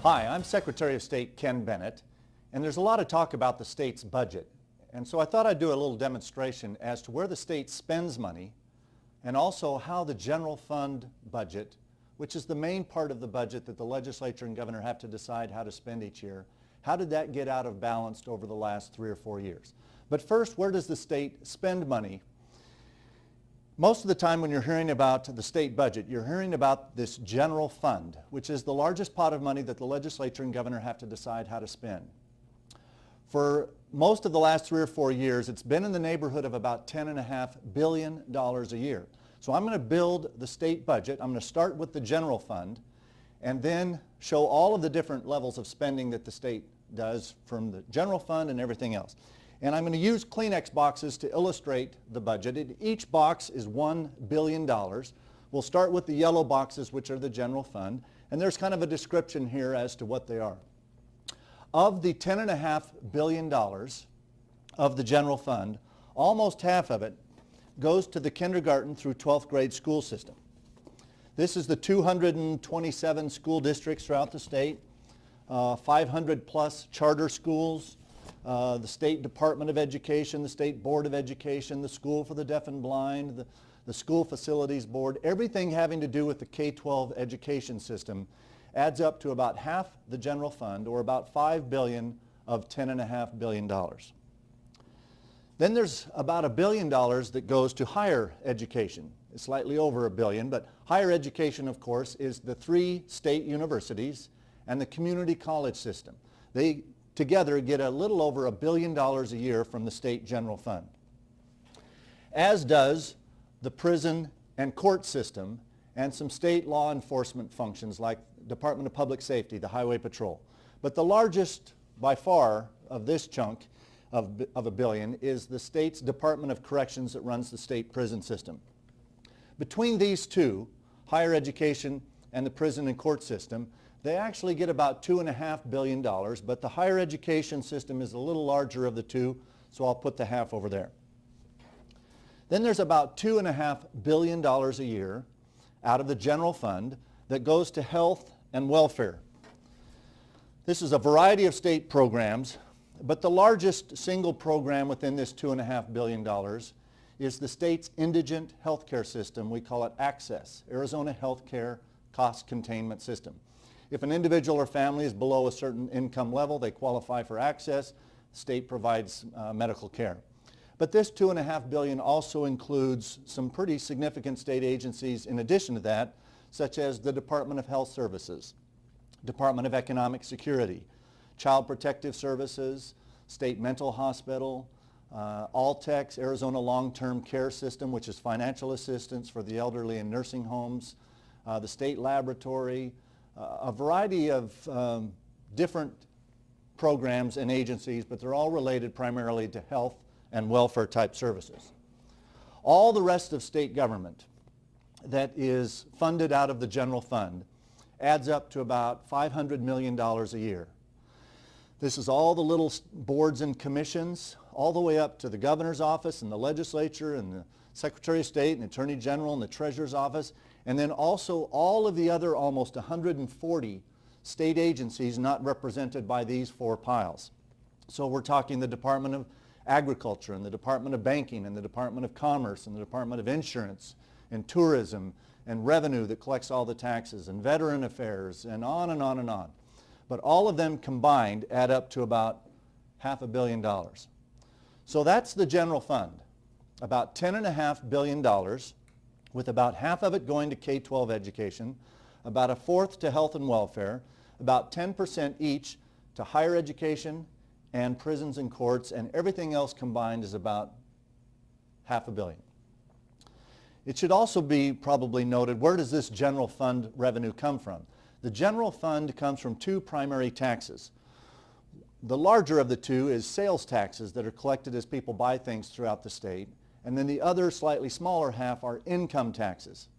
Hi, I'm Secretary of State Ken Bennett, and there's a lot of talk about the state's budget. And so I thought I'd do a little demonstration as to where the state spends money and also how the general fund budget, which is the main part of the budget that the legislature and governor have to decide how to spend each year, how did that get out of balance over the last 3 or 4 years? But first, where does the state spend money? Most of the time when you're hearing about the state budget, you're hearing about this general fund, which is the largest pot of money that the legislature and governor have to decide how to spend. For most of the last 3 or 4 years, it's been in the neighborhood of about $10.5 billion a year. So I'm going to build the state budget. I'm going to start with the general fund and then show all of the different levels of spending that the state does from the general fund and everything else. And I'm going to use Kleenex boxes to illustrate the budget. Each box is $1 billion. We'll start with the yellow boxes, which are the general fund, and there's kind of a description here as to what they are. Of the $10.5 billion of the general fund, almost half of it goes to the kindergarten through 12th grade school system. This is the 227 school districts throughout the state, 500 plus charter schools, the State Department of Education, the State Board of Education, the School for the Deaf and Blind, the School Facilities Board, everything having to do with the K-12 education system adds up to about half the general fund, or about $5 billion of $10.5 billion. Then there's about $1 billion that goes to higher education. It's slightly over $1 billion, but higher education, of course, is the 3 state universities and the community college system. They together get a little over $1 billion a year from the state general fund, as does the prison and court system and some state law enforcement functions like Department of Public Safety, the Highway Patrol. But the largest by far of this chunk of $1 billion is the state's Department of Corrections that runs the state prison system. Between these two, higher education and the prison and court system, they actually get about $2.5 billion, but the higher education system is a little larger of the two, so I'll put the half over there. Then there's about $2.5 billion a year out of the general fund that goes to health and welfare. This is a variety of state programs, but the largest single program within this $2.5 billion is the state's indigent health care system. We call it ACCESS, Arizona Healthcare Cost Containment System. If an individual or family is below a certain income level, they qualify for access. The state provides medical care. But this $2.5 billion also includes some pretty significant state agencies in addition to that, such as the Department of Health Services, Department of Economic Security, Child Protective Services, State Mental Hospital, Altex, Arizona Long-Term Care System, which is financial assistance for the elderly in nursing homes, the State Laboratory, a variety of different programs and agencies, but they're all related primarily to health and welfare type services. All the rest of state government that is funded out of the general fund adds up to about $500 million a year. This is all the little boards and commissions, all the way up to the governor's office and the legislature and the Secretary of State and the Attorney General and the Treasurer's office, and then also all of the other almost 140 state agencies not represented by these 4 piles. So we're talking the Department of Agriculture and the Department of Banking and the Department of Commerce and the Department of Insurance and Tourism and Revenue that collects all the taxes and Veteran Affairs and on and on and on. But all of them combined add up to about $500 million. So that's the general fund, about $10.5 billion, with about half of it going to K-12 education, about 1/4 to health and welfare, about 10% each to higher education and prisons and courts, and everything else combined is about $500 million. It should also be probably noted, where does this general fund revenue come from? The general fund comes from 2 primary taxes. The larger of the 2 is sales taxes that are collected as people buy things throughout the state, and then the other slightly smaller half are income taxes.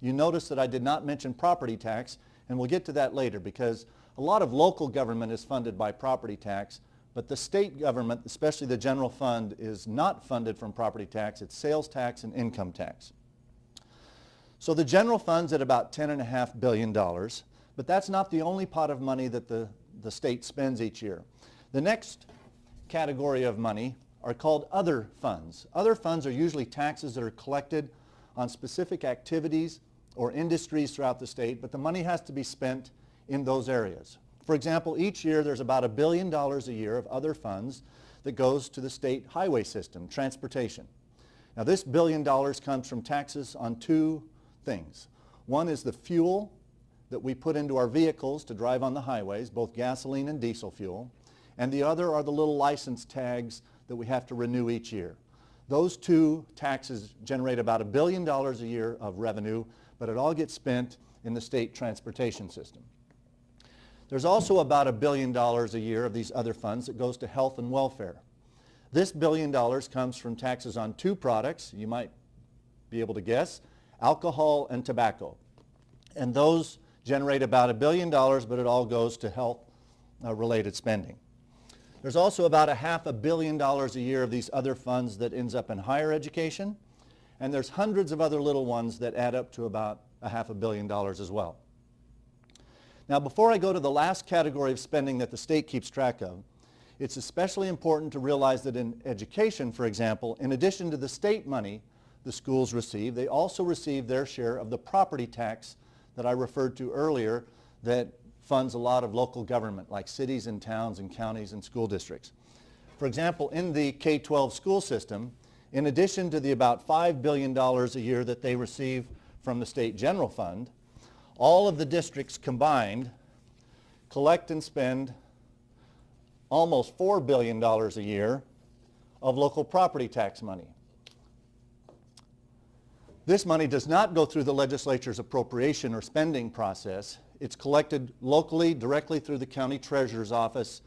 You notice that I did not mention property tax, and we'll get to that later because a lot of local government is funded by property tax, but the state government, especially the general fund, is not funded from property tax. It's sales tax and income tax. So the general fund's at about $10.5 billion. But that's not the only pot of money that the state spends each year. The next category of money are called other funds. Other funds are usually taxes that are collected on specific activities or industries throughout the state, but the money has to be spent in those areas. For example, each year there's about $1 billion a year of other funds that goes to the state highway system, transportation. Now this $1 billion comes from taxes on two things. One is the fuel that we put into our vehicles to drive on the highways, both gasoline and diesel fuel, and the other are the little license tags that we have to renew each year. Those two taxes generate about $1 billion a year of revenue, but it all gets spent in the state transportation system. There's also about $1 billion a year of these other funds that goes to health and welfare. This $1 billion comes from taxes on two products, you might be able to guess, alcohol and tobacco. And those generate about $1 billion, but it all goes to health-related spending. There's also about $500 million a year of these other funds that ends up in higher education, and there's hundreds of other little ones that add up to about $500 million as well. Now, before I go to the last category of spending that the state keeps track of, it's especially important to realize that in education, for example, in addition to the state money the schools receive, they also receive their share of the property tax that I referred to earlier that funds a lot of local government, like cities and towns and counties and school districts. For example, in the K-12 school system, in addition to the about $5 billion a year that they receive from the state general fund, all of the districts combined collect and spend almost $4 billion a year of local property tax money. This money does not go through the legislature's appropriation or spending process. It's collected locally, directly through the county treasurer's office,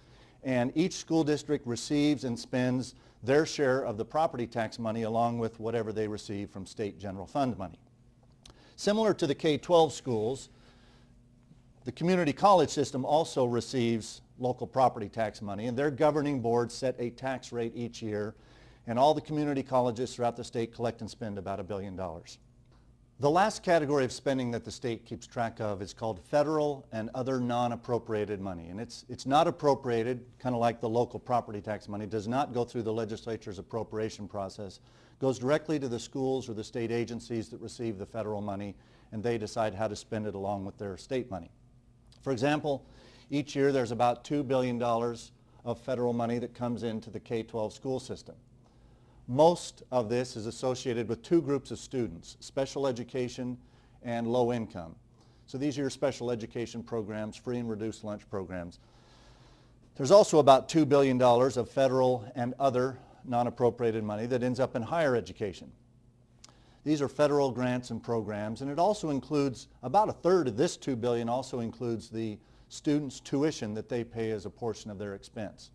and each school district receives and spends their share of the property tax money along with whatever they receive from state general fund money. Similar to the K-12 schools, the community college system also receives local property tax money, and their governing board set a tax rate each year, and all the community colleges throughout the state collect and spend about $1 billion. The last category of spending that the state keeps track of is called federal and other non-appropriated money, and it's not appropriated, kind of like the local property tax money, does not go through the legislature's appropriation process, goes directly to the schools or the state agencies that receive the federal money, and they decide how to spend it along with their state money. For example, each year there's about $2 billion of federal money that comes into the K-12 school system. Most of this is associated with two groups of students, special education and low income. So these are your special education programs, free and reduced lunch programs. There's also about $2 billion of federal and other non-appropriated money that ends up in higher education. These are federal grants and programs, and it also includes, about a third of this $2 billion also includes the students' tuition that they pay as a portion of their expense.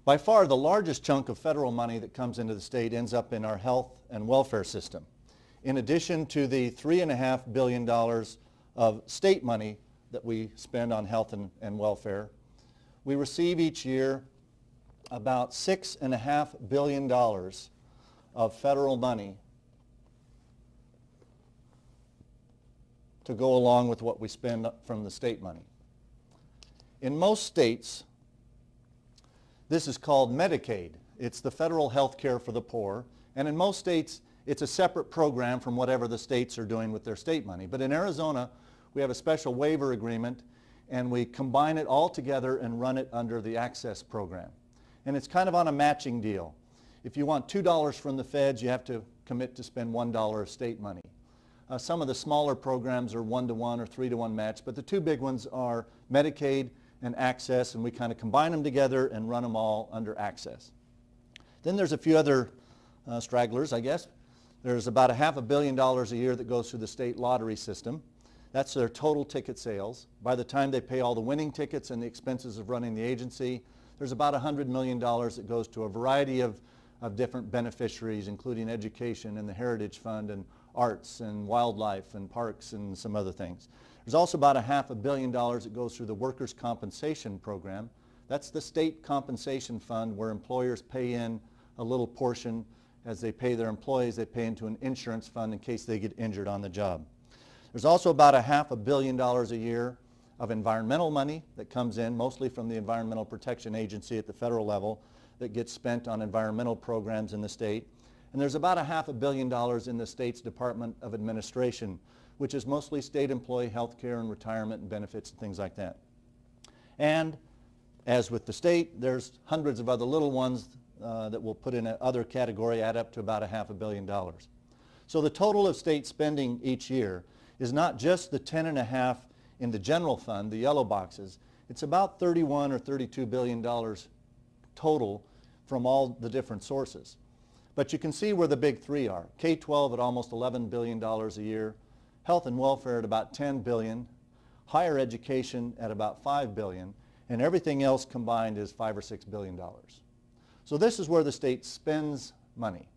By far, the largest chunk of federal money that comes into the state ends up in our health and welfare system. In addition to the $3.5 billion of state money that we spend on health and welfare, we receive each year about $6.5 billion of federal money to go along with what we spend from the state money. In most states, this is called Medicaid. It's the federal health care for the poor, and in most states it's a separate program from whatever the states are doing with their state money. But in Arizona, we have a special waiver agreement, and we combine it all together and run it under the Access program. And it's kind of on a matching deal. If you want $2 from the feds, you have to commit to spend $1 of state money. Some of the smaller programs are 1-to-1 or 3-to-1 match, but the two big ones are Medicaid and Access, and we kind of combine them together and run them all under Access. Then there's a few other stragglers, I guess. There's about $500 million a year that goes through the state lottery system. That's their total ticket sales. By the time they pay all the winning tickets and the expenses of running the agency, there's about $100 million that goes to a variety of different beneficiaries, including education and the Heritage Fund and arts and wildlife and parks and some other things. There's also about $500 million that goes through the workers' compensation program. That's the state compensation fund where employers pay in a little portion as they pay their employees. They pay into an insurance fund in case they get injured on the job. There's also about $500 million a year of environmental money that comes in, mostly from the Environmental Protection Agency at the federal level, that gets spent on environmental programs in the state. And there's about $500 million in the state's Department of Administration, which is mostly state employee health care and retirement and benefits and things like that. And as with the state, there's hundreds of other little ones that we'll put in another category, add up to about $500 million. So the total of state spending each year is not just the 10.5 in the general fund, the yellow boxes. It's about $31 or $32 billion total from all the different sources. But you can see where the big three are. K-12 at almost $11 billion a year, health and welfare at about $10 billion, higher education at about $5 billion, and everything else combined is $5 or $6 billion. So this is where the state spends money.